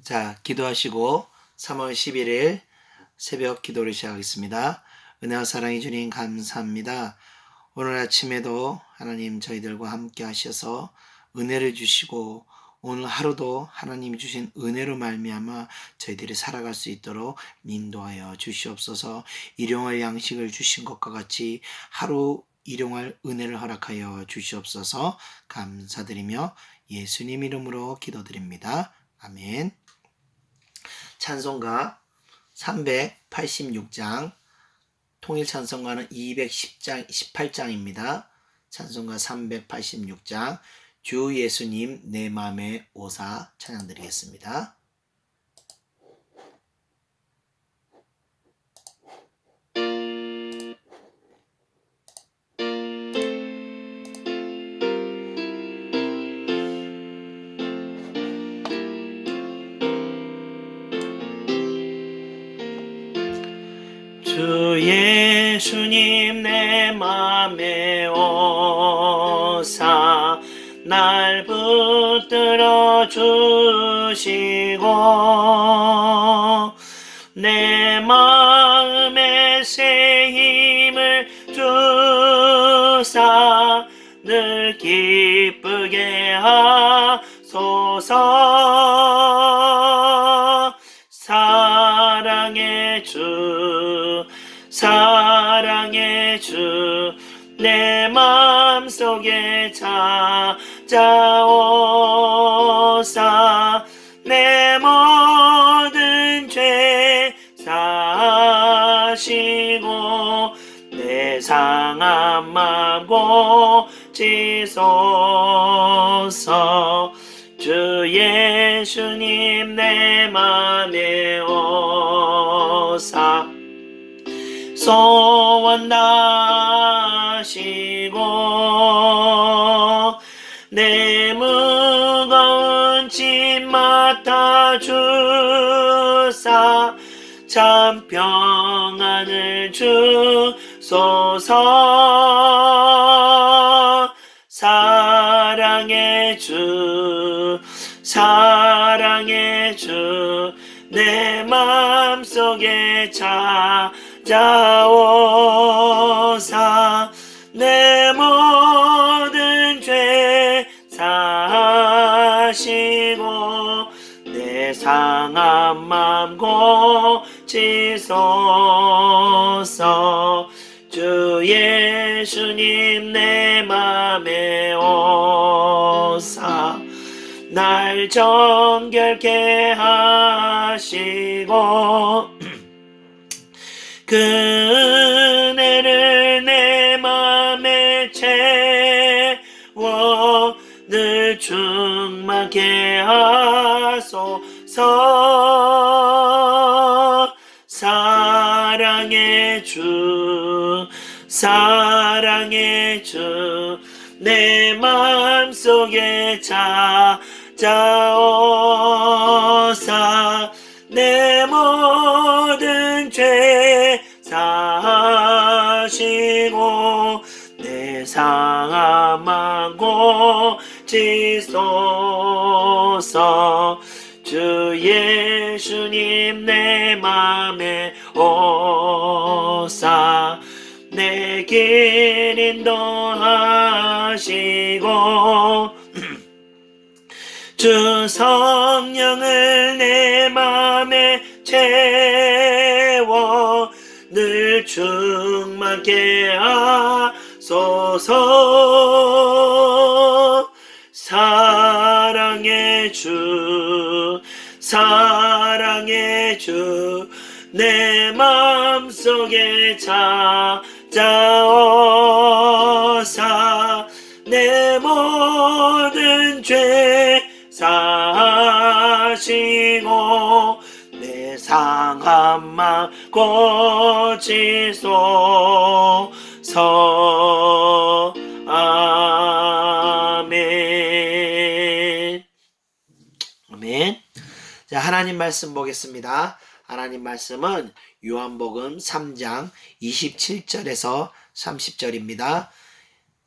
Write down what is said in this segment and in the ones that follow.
자, 기도하시고 3월 11일 새벽 기도를 시작하겠습니다. 은혜와 사랑의 주님 감사합니다. 오늘 아침에도 하나님 저희들과 함께 하셔서 은혜를 주시고 오늘 하루도 하나님이 주신 은혜로 말미암아 저희들이 살아갈 수 있도록 인도하여 주시옵소서. 일용할 양식을 주신 것과 같이 하루 일용할 은혜를 허락하여 주시옵소서. 감사드리며 예수님 이름으로 기도드립니다. 아멘. 찬송가 386장, 통일 찬송가는 210장, 18장입니다. 찬송가 386장, 주 예수님 내 맘에 오사 찬양 드리겠습니다. 주 예수님 내 맘에 오사 날 붙들어 주시고 내 마음에 새 힘을 주사 늘 기쁘게 하소서. 사랑의 주 사랑의 주 내 맘속에 찾아오사 내 모든 죄 사시고 내 상한 맘 고치소서. 주 예수님 내 맘에 오사 소원 다하시고 내 무거운 짐 맡아주사 참 평안을 주소서. 사랑의 주 사랑의 주 내 맘속에 찾아오사 내 모든 죄 사시고 내 상한 맘 고치소서. 주 예수님 내 맘에 오사 날 정결케 하시고 그 은혜를 내 맘에 채워 늘 충만케 하소서. 사랑의 주 사랑의 주 내 맘속에 찾아오사 내 모든 죄 사시고 내 상한 맘 고치소서. 주 예수님 내 맘에 오사 내 길 인도하시고 주 성령을 내 맘에 채워 늘 충만케 하소서. 사랑의 주 사랑의 주 내 맘속에 찾아오사 내 모든 죄 사시고 내 상한 맘 고치소서. 아멘. 아멘. 자, 하나님 말씀 보겠습니다. 하나님 말씀은 요한복음 3장 27절에서 30절입니다.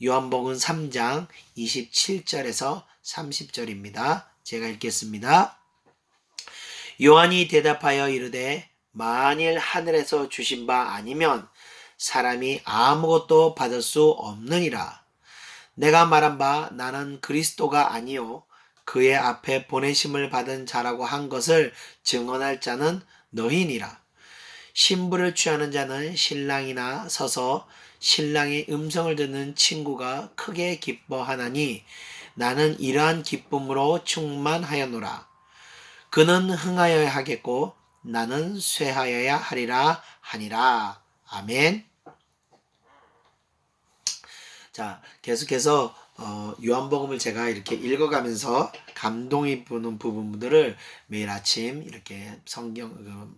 요한복음 3장 27절에서 30절입니다. 제가 읽겠습니다. 요한이 대답하여 이르되 만일 하늘에서 주신 바 아니면 사람이 아무것도 받을 수 없느니라. 내가 말한 바 나는 그리스도가 아니요 그의 앞에 보내심을 받은 자라고 한 것을 증언할 자는 너희니라. 신부를 취하는 자는 신랑이나 서서 신랑의 음성을 듣는 친구가 크게 기뻐하나니 나는 이러한 기쁨으로 충만하였노라. 그는 흥하여야 하겠고 나는 쇠하여야 하리라 하니라. 아멘. 자, 계속해서 요한복음을 제가 이렇게 읽어가면서 감동이 부는 부분들을 매일 아침 이렇게 성경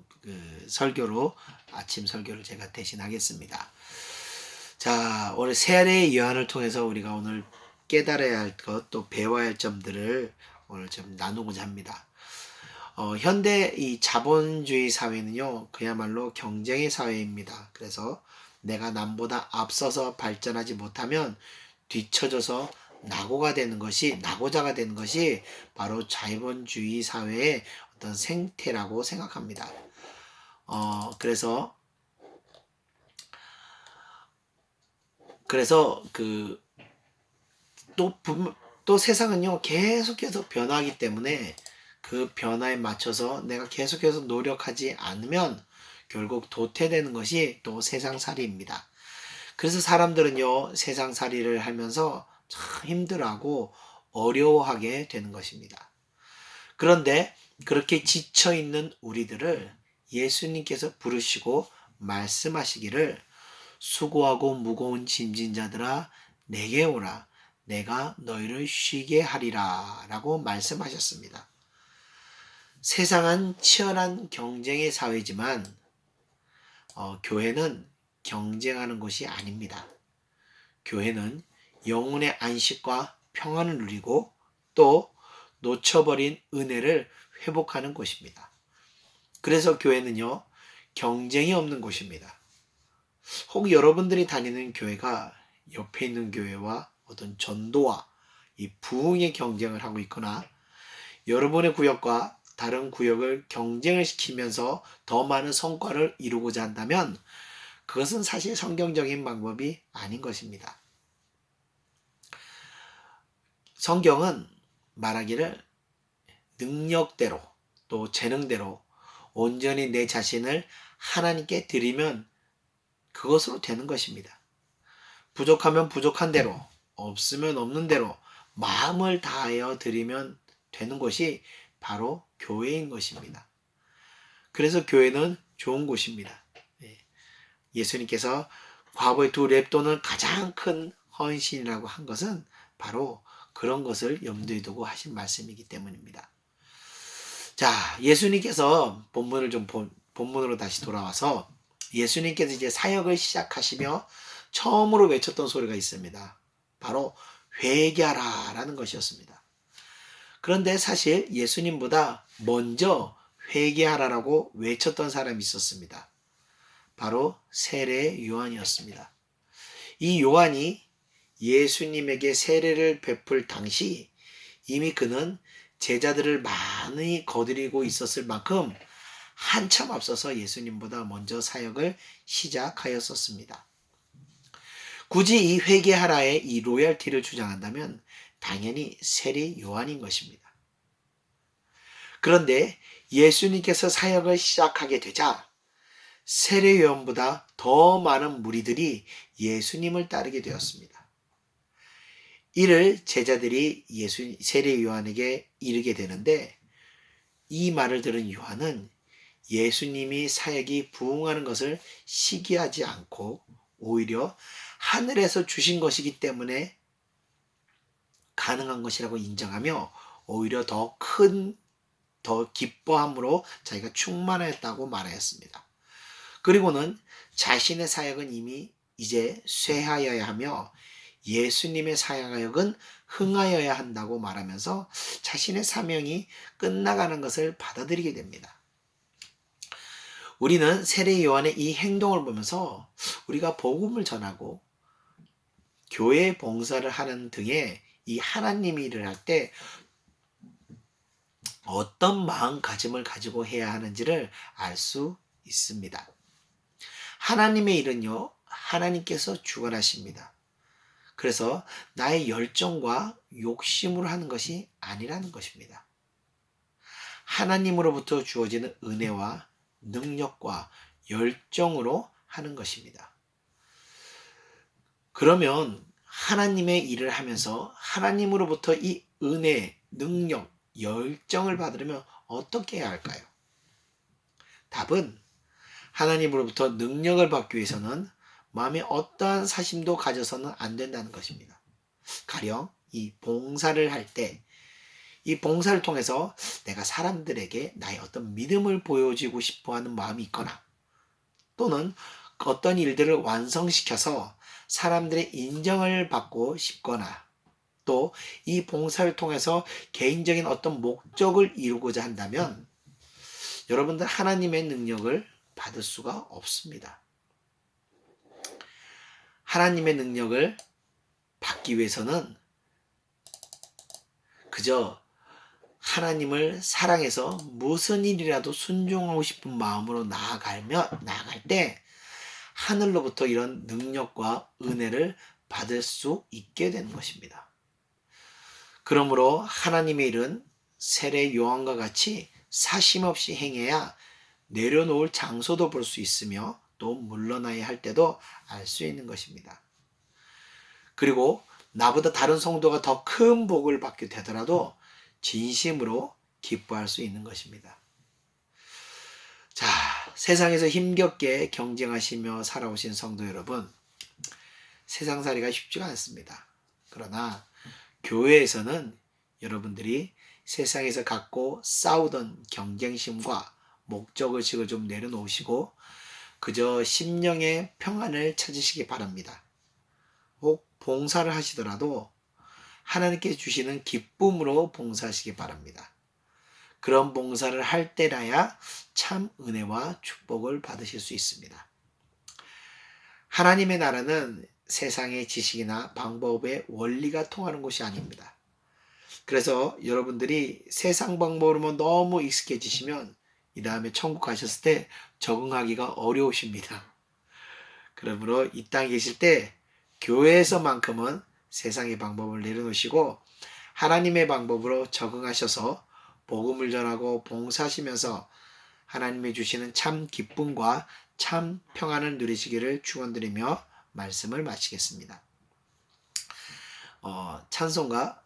설교로 아침 설교를 제가 대신하겠습니다. 자, 오늘 세례 요한을 통해서 우리가 오늘 깨달아야 할 것, 또 배워야 할 점들을 오늘 좀 나누고자 합니다. 현대 이 자본주의 사회는요, 그야말로 경쟁의 사회입니다. 그래서 내가 남보다 앞서서 발전하지 못하면 뒤처져서 낙오자가 되는 것이 바로 자본주의 사회의 어떤 생태라고 생각합니다. 그래서 또 세상은요, 계속해서 변하기 때문에 그 변화에 맞춰서 내가 계속해서 노력하지 않으면 결국 도태되는 것이 또 세상살이입니다. 그래서 사람들은요, 세상살이를 하면서 참 힘들어하고 어려워하게 되는 것입니다. 그런데 그렇게 지쳐있는 우리들을 예수님께서 부르시고 말씀하시기를 수고하고 무거운 짐진 자들아 내게 오라 내가 너희를 쉬게 하리라 라고 말씀하셨습니다. 세상은 치열한 경쟁의 사회지만 교회는 경쟁하는 것이 아닙니다. 교회는 영혼의 안식과 평안을 누리고 또 놓쳐버린 은혜를 회복하는 곳입니다. 그래서 교회는요, 경쟁이 없는 곳입니다. 혹 여러분들이 다니는 교회가 옆에 있는 교회와 어떤 전도와 이 부흥의 경쟁을 하고 있거나 여러분의 구역과 다른 구역을 경쟁을 시키면서 더 많은 성과를 이루고자 한다면 그것은 사실 성경적인 방법이 아닌 것입니다. 성경은 말하기를 능력대로 또 재능대로 온전히 내 자신을 하나님께 드리면 그것으로 되는 것입니다. 부족하면 부족한 대로, 없으면 없는 대로 마음을 다하여 드리면 되는 것이 바로 교회인 것입니다. 그래서 교회는 좋은 곳입니다. 예수님께서 과거의 두 렙돈을 가장 큰 헌신이라고 한 것은 바로 그런 것을 염두에 두고 하신 말씀이기 때문입니다. 자, 예수님께서 본문으로 다시 돌아와서 예수님께서 이제 사역을 시작하시며 처음으로 외쳤던 소리가 있습니다. 바로 회개하라 라는 것이었습니다. 그런데 사실 예수님보다 먼저 회개하라라고 외쳤던 사람이 있었습니다. 바로 세례 요한이었습니다. 이 요한이 예수님에게 세례를 베풀 당시 이미 그는 제자들을 많이 거느리고 있었을 만큼 한참 앞서서 예수님보다 먼저 사역을 시작하였었습니다. 굳이 이 회개하라의 이 로열티를 주장한다면 당연히 세례 요한인 것입니다. 그런데 예수님께서 사역을 시작하게 되자 세례 요한보다 더 많은 무리들이 예수님을 따르게 되었습니다. 이를 제자들이 세례 요한에게 이르게 되는데 이 말을 들은 요한은 예수님이 사역이 부흥하는 것을 시기하지 않고 오히려 하늘에서 주신 것이기 때문에 가능한 것이라고 인정하며 오히려 더 기뻐함으로 자기가 충만하였다고 말하였습니다. 그리고는 자신의 사역은 이미 이제 쇠하여야 하며 예수님의 사역은 흥하여야 한다고 말하면서 자신의 사명이 끝나가는 것을 받아들이게 됩니다. 우리는 세례 요한의 이 행동을 보면서 우리가 복음을 전하고 교회 봉사를 하는 등의 이 하나님의 일을 할 때 어떤 마음가짐을 가지고 해야 하는지를 알 수 있습니다. 하나님의 일은요, 하나님께서 주관하십니다. 그래서 나의 열정과 욕심으로 하는 것이 아니라는 것입니다. 하나님으로부터 주어지는 은혜와 능력과 열정으로 하는 것입니다. 그러면 하나님의 일을 하면서 하나님으로부터 이 은혜, 능력, 열정을 받으려면 어떻게 해야 할까요? 답은 하나님으로부터 능력을 받기 위해서는 마음에 어떠한 사심도 가져서는 안 된다는 것입니다. 가령 이 봉사를 할 때 이 봉사를 통해서 내가 사람들에게 나의 어떤 믿음을 보여주고 싶어하는 마음이 있거나 또는 어떤 일들을 완성시켜서 사람들의 인정을 받고 싶거나 또 이 봉사를 통해서 개인적인 어떤 목적을 이루고자 한다면 여러분들 하나님의 능력을 받을 수가 없습니다. 하나님의 능력을 받기 위해서는 그저 하나님을 사랑해서 무슨 일이라도 순종하고 싶은 마음으로 나아갈 때 하늘로부터 이런 능력과 은혜를 받을 수 있게 되는 것입니다. 그러므로 하나님의 일은 세례 요한과 같이 사심 없이 행해야 내려놓을 장소도 볼 수 있으며 또 물러나야 할 때도 알 수 있는 것입니다. 그리고 나보다 다른 성도가 더 큰 복을 받게 되더라도 진심으로 기뻐할 수 있는 것입니다. 자, 세상에서 힘겹게 경쟁하시며 살아오신 성도 여러분, 세상살이가 쉽지가 않습니다. 그러나 교회에서는 여러분들이 세상에서 갖고 싸우던 경쟁심과 목적의식을 좀 내려놓으시고 그저 심령의 평안을 찾으시기 바랍니다. 혹 봉사를 하시더라도 하나님께 주시는 기쁨으로 봉사하시기 바랍니다. 그런 봉사를 할 때라야 참 은혜와 축복을 받으실 수 있습니다. 하나님의 나라는 세상의 지식이나 방법의 원리가 통하는 곳이 아닙니다. 그래서 여러분들이 세상 방법으로만 너무 익숙해지시면 이 다음에 천국 가셨을 때 적응하기가 어려우십니다. 그러므로 이 땅에 계실 때 교회에서만큼은 세상의 방법을 내려놓으시고 하나님의 방법으로 적응하셔서 복음을 전하고 봉사하시면서 하나님이 주시는 참 기쁨과 참 평안을 누리시기를 축원드리며 말씀을 마치겠습니다. 찬송가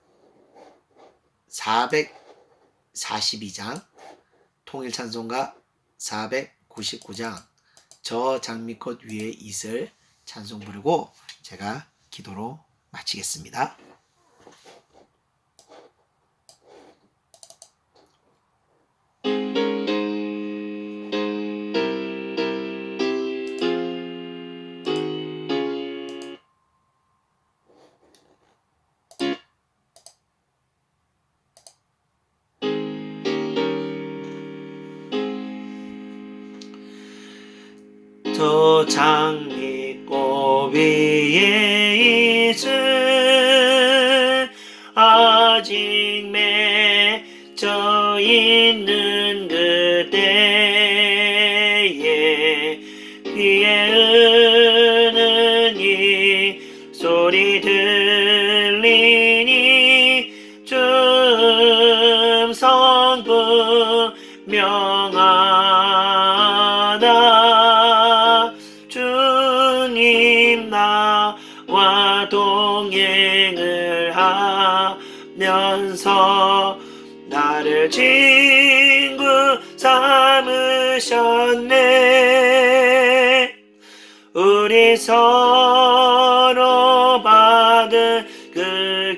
442장, 통일찬송가 499장 저 장미꽃 위에 있을 찬송 부르고 제가 기도로 마치겠습니다. 저 장미꽃 위에 있을 아직 맺혀 있는 그때에 귀에 은은히 소리 들리니 춤성 분명하다. 주님 나와 동행을 하면서 나를 친구 삼으셨네. 우리 서로 받은 그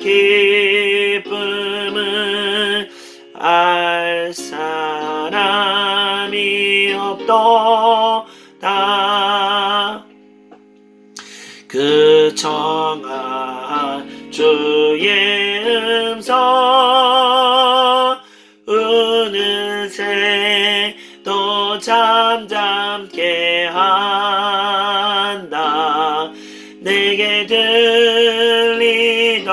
기쁨은 알 사람이 없도다. 그 청한 주의 음성